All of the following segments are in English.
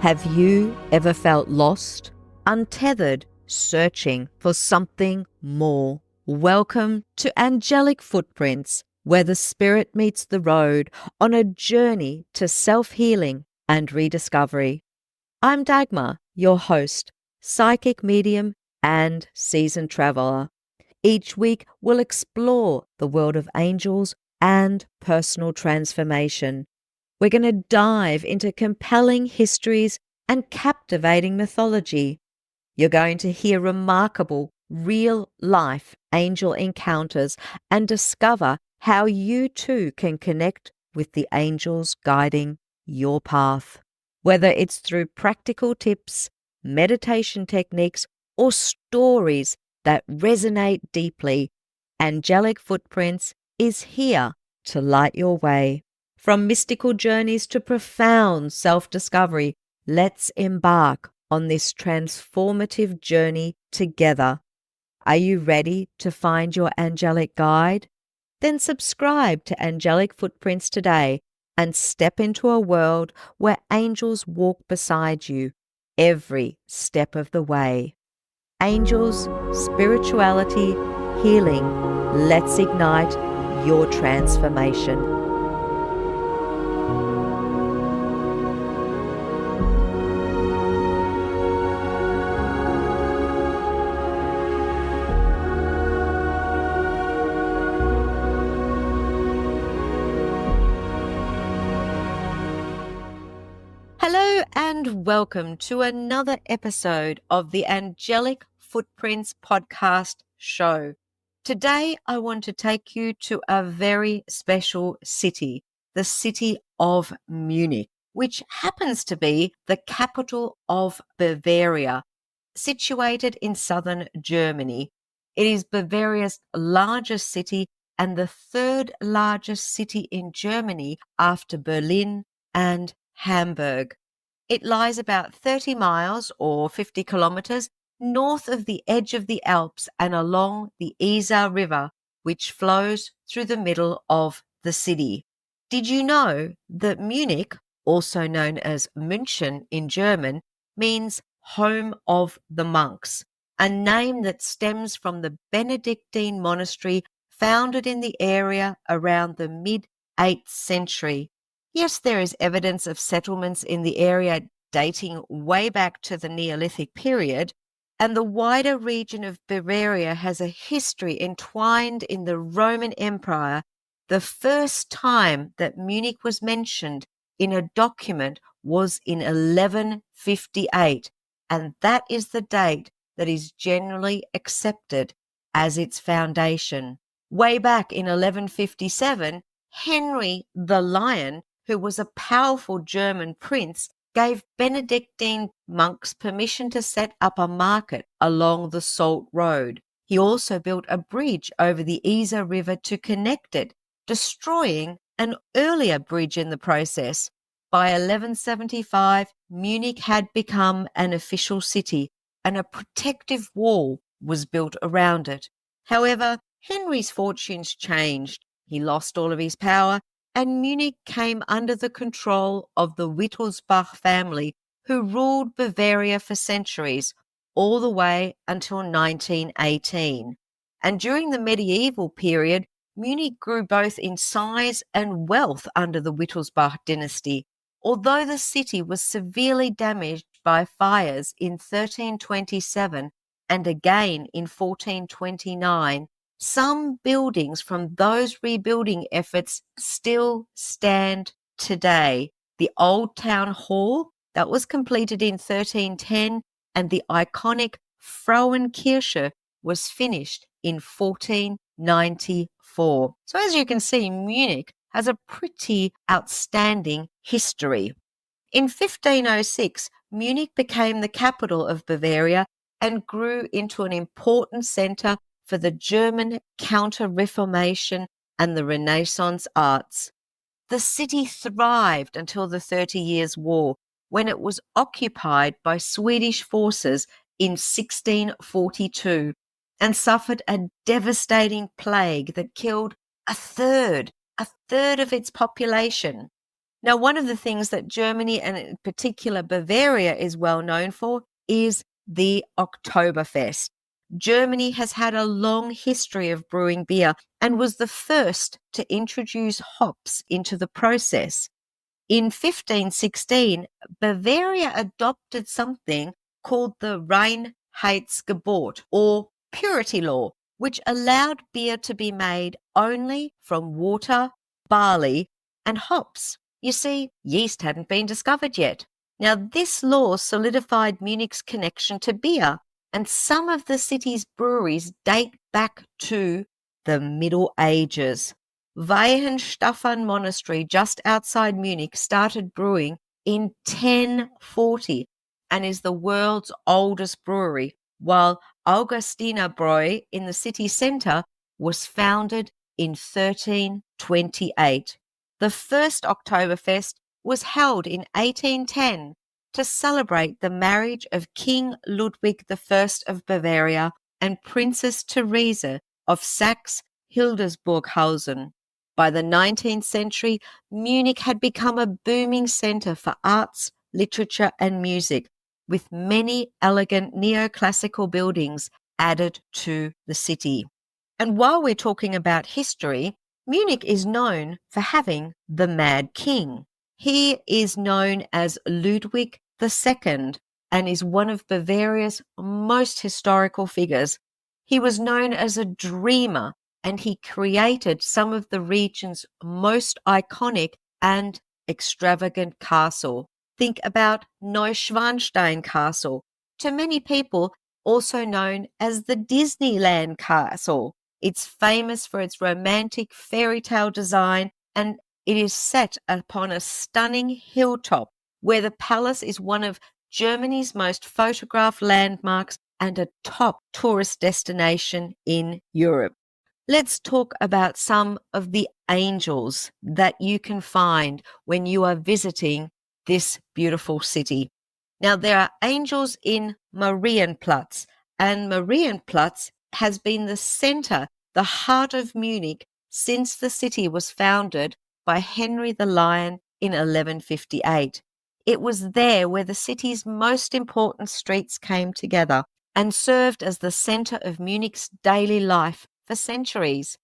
Have you ever felt lost, untethered, searching for something more? Welcome to Angelic Footprints, where the spirit meets the road on a journey to self-healing and rediscovery. I'm Dagmar, your host, psychic medium and seasoned traveler. Each week, we'll explore the world of angels and personal transformation. We're going to dive into compelling histories and captivating mythology. You're going to hear remarkable, real-life angel encounters and discover how you too can connect with the angels guiding your path. Whether it's through practical tips, meditation techniques, or stories that resonate deeply, Angelic Footprints is here to light your way. From mystical journeys to profound self-discovery, let's embark on this transformative journey together. Are you ready to find your angelic guide? Then subscribe to Angelic Footprints today and step into a world where angels walk beside you every step of the way. Angels, spirituality, healing, let's ignite your transformation. Hello and welcome to another episode of the Angelic Footprints podcast show. Today I want to take you to a very special city, the city of Munich, which happens to be the capital of Bavaria, situated in southern Germany. It is Bavaria's largest city and the third largest city in Germany after Berlin and Hamburg. It lies about 30 miles or 50 kilometers north of the edge of the Alps and along the Isar River, which flows through the middle of the city. Did you know that Munich, also known as München in German, means home of the monks, a name that stems from the Benedictine monastery founded in the area around the mid-8th century. Yes, there is evidence of settlements in the area dating way back to the Neolithic period, and the wider region of Bavaria has a history entwined in the Roman Empire. The first time that Munich was mentioned in a document was in 1158, and that is the date that is generally accepted as its foundation. Way back in 1157, Henry the Lion, who was a powerful German prince, gave Benedictine monks permission to set up a market along the Salt Road. He also built a bridge over the Isar River to connect it, destroying an earlier bridge in the process. By 1175, Munich had become an official city, and a protective wall was built around it. However, Henry's fortunes changed. He lost all of his power, and Munich came under the control of the Wittelsbach family, who ruled Bavaria for centuries, all the way until 1918. And during the medieval period, Munich grew both in size and wealth under the Wittelsbach dynasty. Although the city was severely damaged by fires in 1327 and again in 1429, some buildings from those rebuilding efforts still stand today. The Old Town Hall, that was completed in 1310, and the iconic Frauenkirche was finished in 1494. So as you can see, Munich has a pretty outstanding history. In 1506, Munich became the capital of Bavaria and grew into an important center for the German Counter-Reformation and the Renaissance arts. The city thrived until the 30 Years' War, when it was occupied by Swedish forces in 1642 and suffered a devastating plague that killed a third of its population. Now, one of the things that Germany, and in particular Bavaria, is well known for is the Oktoberfest. Germany has had a long history of brewing beer and was the first to introduce hops into the process. In 1516, Bavaria adopted something called the Reinheitsgebot, or purity law, which allowed beer to be made only from water, barley, and hops. You see, yeast hadn't been discovered yet. Now, this law solidified Munich's connection to beer, and some of the city's breweries date back to the Middle Ages. Weihenstephan Monastery, just outside Munich, started brewing in 1040 and is the world's oldest brewery, while Augustinerbräu in the city centre was founded in 1328. The first Oktoberfest was held in 1810 to celebrate the marriage of King Ludwig I of Bavaria and Princess Therese of Saxe-Hildburghausen. By the 19th century, Munich had become a booming centre for arts, literature and music, with many elegant neoclassical buildings added to the city. And while we're talking about history, Munich is known for having the Mad King. He is known as Ludwig II and is one of Bavaria's most historical figures. He was known as a dreamer, and he created some of the region's most iconic and extravagant castle. Think about Neuschwanstein Castle, to many people also known as the Disneyland Castle. It's famous for its romantic fairy tale design, and it is set upon a stunning hilltop where the palace is one of Germany's most photographed landmarks and a top tourist destination in Europe. Let's talk about some of the angels that you can find when you are visiting this beautiful city. Now, there are angels in Marienplatz, and Marienplatz has been the center, the heart of Munich since the city was founded by Henry the Lion in 1158. It was there where the city's most important streets came together and served as the center of Munich's daily life for centuries.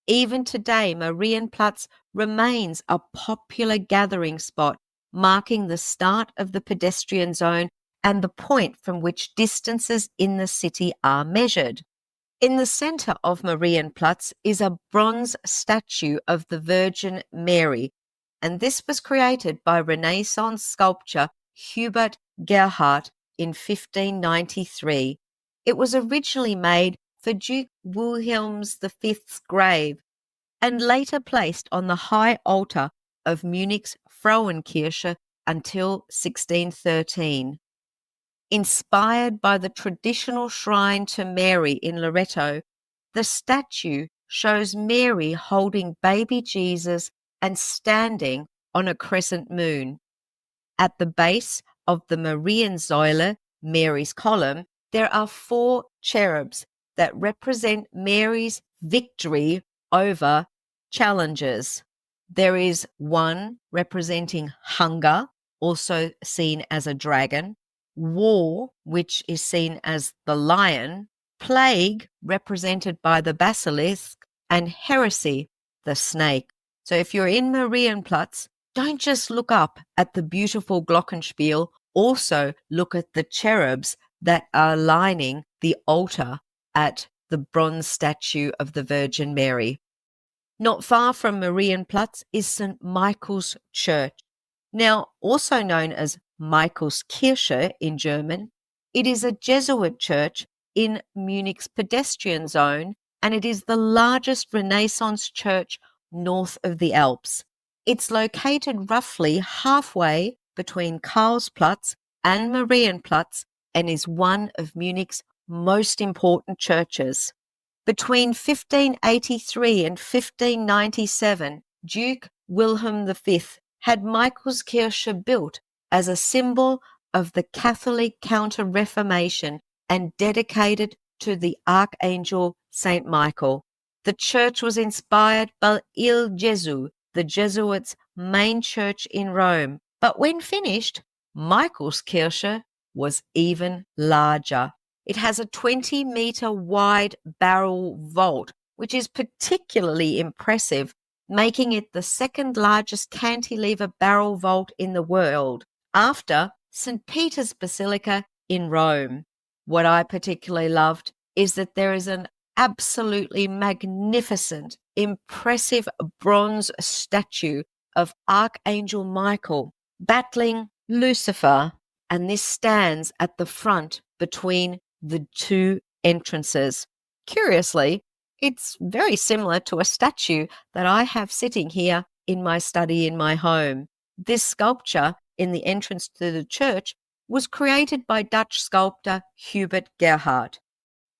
Even today, Marienplatz remains a popular gathering spot, marking the start of the pedestrian zone and the point from which distances in the city are measured. In the center of Marienplatz is a bronze statue of the Virgin Mary, and this was created by Renaissance sculptor Hubert Gerhardt in 1593. It was originally made for Duke Wilhelm V's grave and later placed on the high altar of Munich's Frauenkirche until 1613. Inspired by the traditional shrine to Mary in Loreto, the statue shows Mary holding baby Jesus and standing on a crescent moon. At the base of the Mariensäule, Mary's column, there are 4 cherubs that represent Mary's victory over challenges. There is one representing hunger, also seen as a dragon, war, which is seen as the lion, plague, represented by the basilisk, and heresy, the snake. So if you're in Marienplatz, don't just look up at the beautiful glockenspiel, also look at the cherubs that are lining the altar at the bronze statue of the Virgin Mary. Not far from Marienplatz is St. Michael's Church. Now, also known as Michaelskirche in German, it is a Jesuit church in Munich's pedestrian zone, and it is the largest Renaissance church north of the Alps. It's located roughly halfway between Karlsplatz and Marienplatz and is one of Munich's most important churches. Between 1583 and 1597, Duke Wilhelm V had Michaelskirche built as a symbol of the Catholic Counter-Reformation and dedicated to the Archangel Saint Michael. The church was inspired by Il Gesù, the the Jesuits' main church in Rome. But when finished, Michaelskirche was even larger. It has a 20-meter wide barrel vault, which is particularly impressive, making it the second largest cantilever barrel vault in the world, after St. Peter's Basilica in Rome. What I particularly loved is that there is an absolutely magnificent, impressive bronze statue of Archangel Michael battling Lucifer, and this stands at the front between the two entrances. Curiously, it's very similar to a statue that I have sitting here in my study in my home. This sculpture in the entrance to the church was created by Dutch sculptor Hubert Gerhard.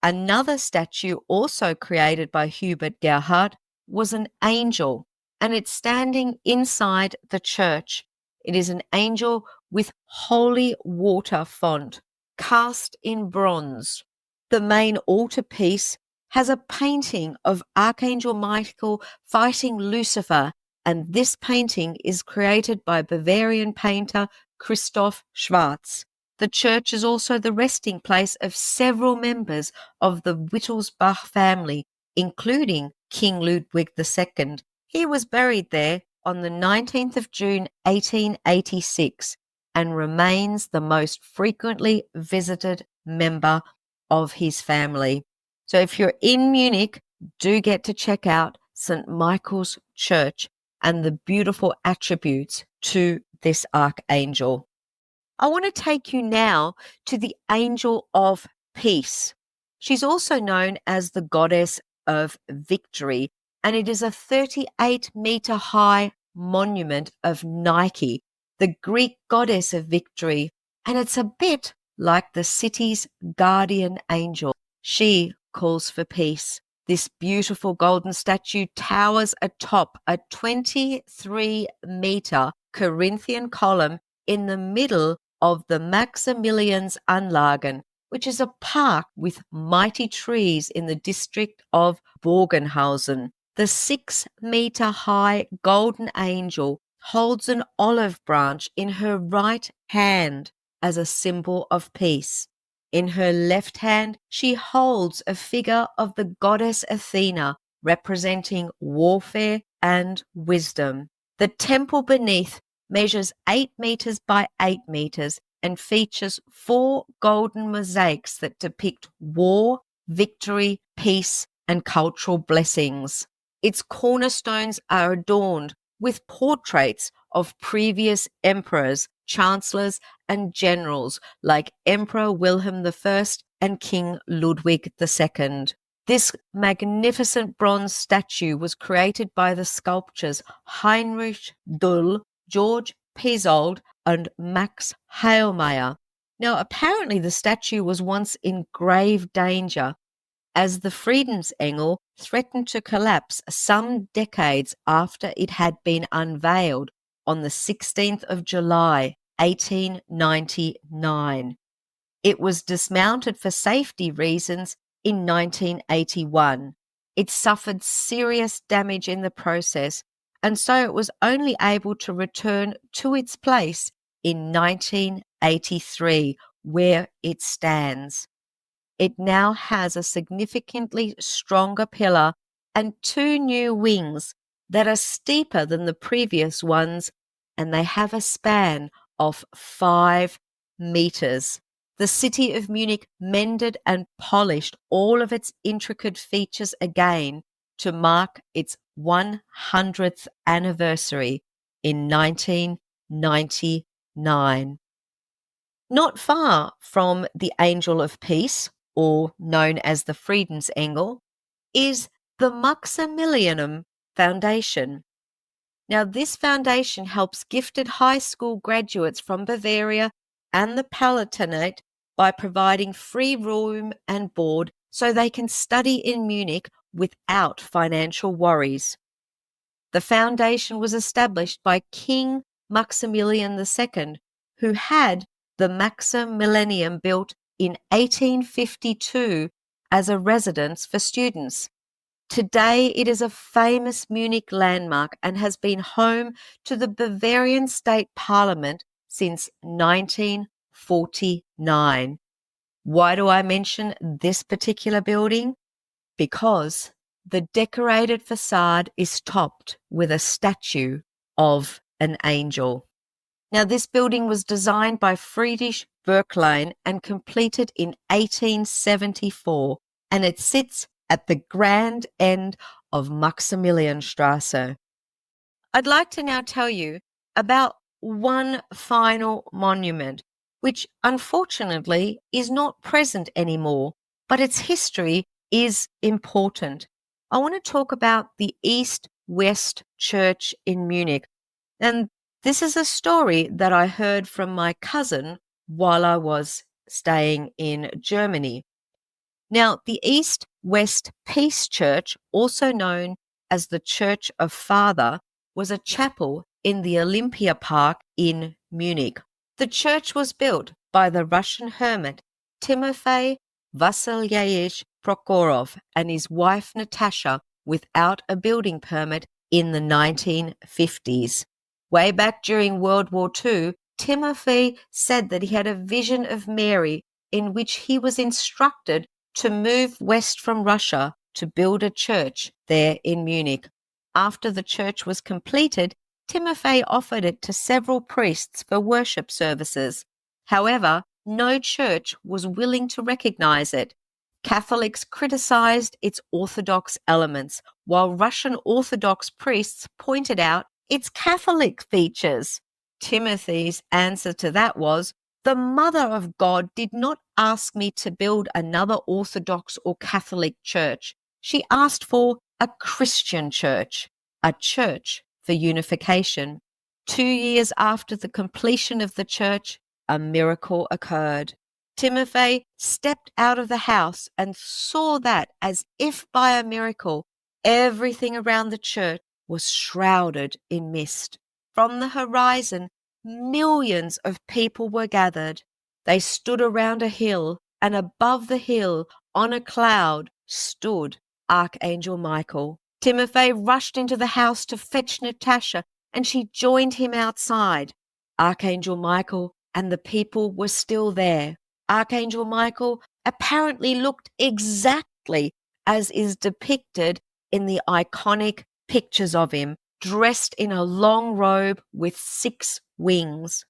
Another statue also created by Hubert Gerhard was an angel, and it's standing inside the church. It is an angel with holy water font, cast in bronze. The main altarpiece has a painting of Archangel Michael fighting Lucifer, and this painting is created by Bavarian painter Christoph Schwarz. The church is also the resting place of several members of the Wittelsbach family, including King Ludwig II. He was buried there on the 19th of June 1886 and remains the most frequently visited member of his family. So if you're in Munich, do get to check out St. Michael's Church and the beautiful attributes to this archangel. I want to take you now to the Angel of Peace. She's also known as the Goddess of Victory, and it is a 38-meter high monument of Nike, the Greek goddess of victory, and it's a bit like the city's guardian angel. She calls for peace. This beautiful golden statue towers atop a 23-meter Corinthian column in the middle of the Maximiliansanlagen, which is a park with mighty trees in the district of Bogenhausen. The 6-meter high golden angel holds an olive branch in her right hand as a symbol of peace. In her left hand, she holds a figure of the goddess Athena, representing warfare and wisdom. The temple beneath measures 8 meters by 8 meters and features 4 golden mosaics that depict war, victory, peace, and cultural blessings. Its cornerstones are adorned with portraits of previous emperors, chancellors, and generals like Emperor Wilhelm I and King Ludwig II. This magnificent bronze statue was created by the sculptors Heinrich Dull, George Pesold, and Max Heilmeyer. Now, apparently the statue was once in grave danger as the Friedensengel threatened to collapse some decades after it had been unveiled on the 16th of July, 1899. It was dismounted for safety reasons in 1981. It suffered serious damage in the process, and so it was only able to return to its place in 1983, where it stands. It now has a significantly stronger pillar and 2 new wings that are steeper than the previous ones, and they have a span of 5 meters. The city of Munich mended and polished all of its intricate features again to mark its 100th anniversary in 1999. Not far from the Angel of Peace, or known as the Friedensengel, is the Maximilianum Foundation. Now, this foundation helps gifted high school graduates from Bavaria and the Palatinate by providing free room and board so they can study in Munich without financial worries. The foundation was established by King Maximilian II, who had the Maximilianeum built in 1852 as a residence for students. Today, it is a famous Munich landmark and has been home to the Bavarian State Parliament since 1949. Why do I mention this particular building? Because the decorated facade is topped with a statue of an angel. Now, this building was designed by Friedrich Bürklein and completed in 1874, and it sits at the grand end of Maximilianstraße. I'd like to now tell you about one final monument, which unfortunately is not present anymore, but its history is important. I want to talk about the East-West Church in Munich. And this is a story that I heard from my cousin while I was staying in Germany. Now, the East-West Peace Church, also known as the Church of Father, was a chapel in the Olympia Park in Munich. The church was built by the Russian hermit Timofey Vasilyevich Prokhorov and his wife Natasha without a building permit in the 1950s. Way back during World War II, Timofey said that he had a vision of Mary in which he was instructed to move west from Russia to build a church there in Munich. After the church was completed, Timofey offered it to several priests for worship services. However, no church was willing to recognize it. Catholics criticized its Orthodox elements, while Russian Orthodox priests pointed out its Catholic features. Timothy's answer to that was, "The Mother of God did not ask me to build another Orthodox or Catholic church. She asked for a Christian church, a church for unification." 2 years after the completion of the church, a miracle occurred. Timothy stepped out of the house and saw that, as if by a miracle, everything around the church was shrouded in mist. From the horizon, millions of people were gathered. They stood around a hill, and above the hill, on a cloud, stood Archangel Michael. Timothy rushed into the house to fetch Natasha, and she joined him outside. Archangel Michael and the people were still there. Archangel Michael apparently looked exactly as is depicted in the iconic pictures of him, dressed in a long robe with 6 wings.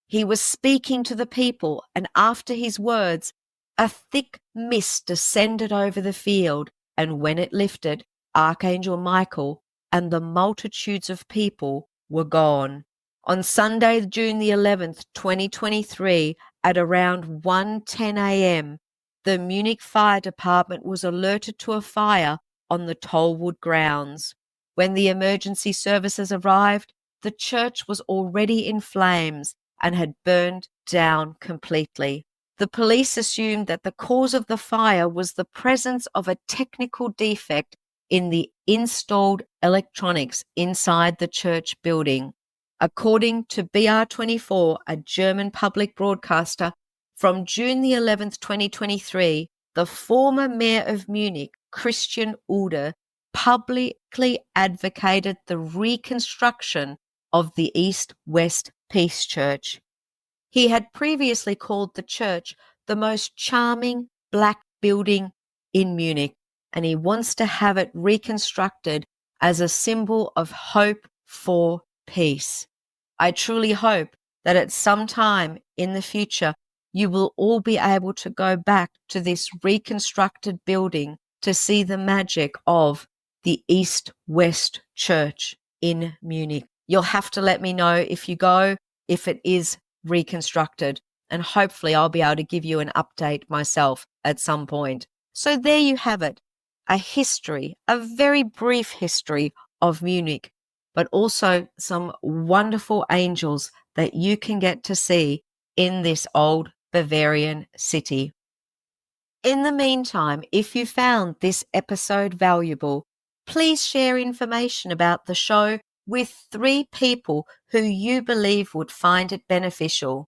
He was speaking to the people, and after his words, a thick mist descended over the field, and when it lifted, Archangel Michael and the multitudes of people were gone. On Sunday, June the 11th, 2023, at around 1:10 a.m., the Munich Fire Department was alerted to a fire on the Tollwood grounds. When the emergency services arrived, the church was already in flames and had burned down completely. The police assumed that the cause of the fire was the presence of a technical defect in the installed electronics inside the church building. According to BR24, a German public broadcaster, from June the 11th, 2023, the former mayor of Munich, Christian Ude, publicly advocated the reconstruction of the East-West Peace Church. He had previously called the church the most charming black building in Munich, and he wants to have it reconstructed as a symbol of hope for peace. I truly hope that at some time in the future, you will all be able to go back to this reconstructed building to see the magic of the East-West Church in Munich. You'll have to let me know if you go, if it is reconstructed, and hopefully I'll be able to give you an update myself at some point. So there you have it, a history, a very brief history of Munich, but also some wonderful angels that you can get to see in this old Bavarian city. In the meantime, if you found this episode valuable, please share information about the show with 3 people who you believe would find it beneficial.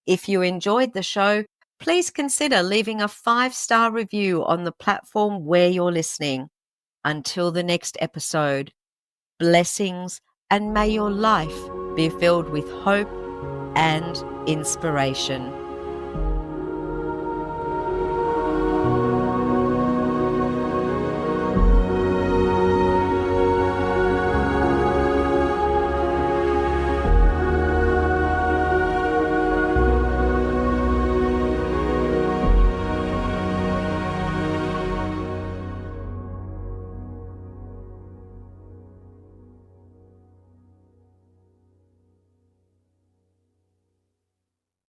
If you enjoyed the show, please consider leaving a 5-star review on the platform where you're listening. Until the next episode, blessings, and may your life be filled with hope and inspiration.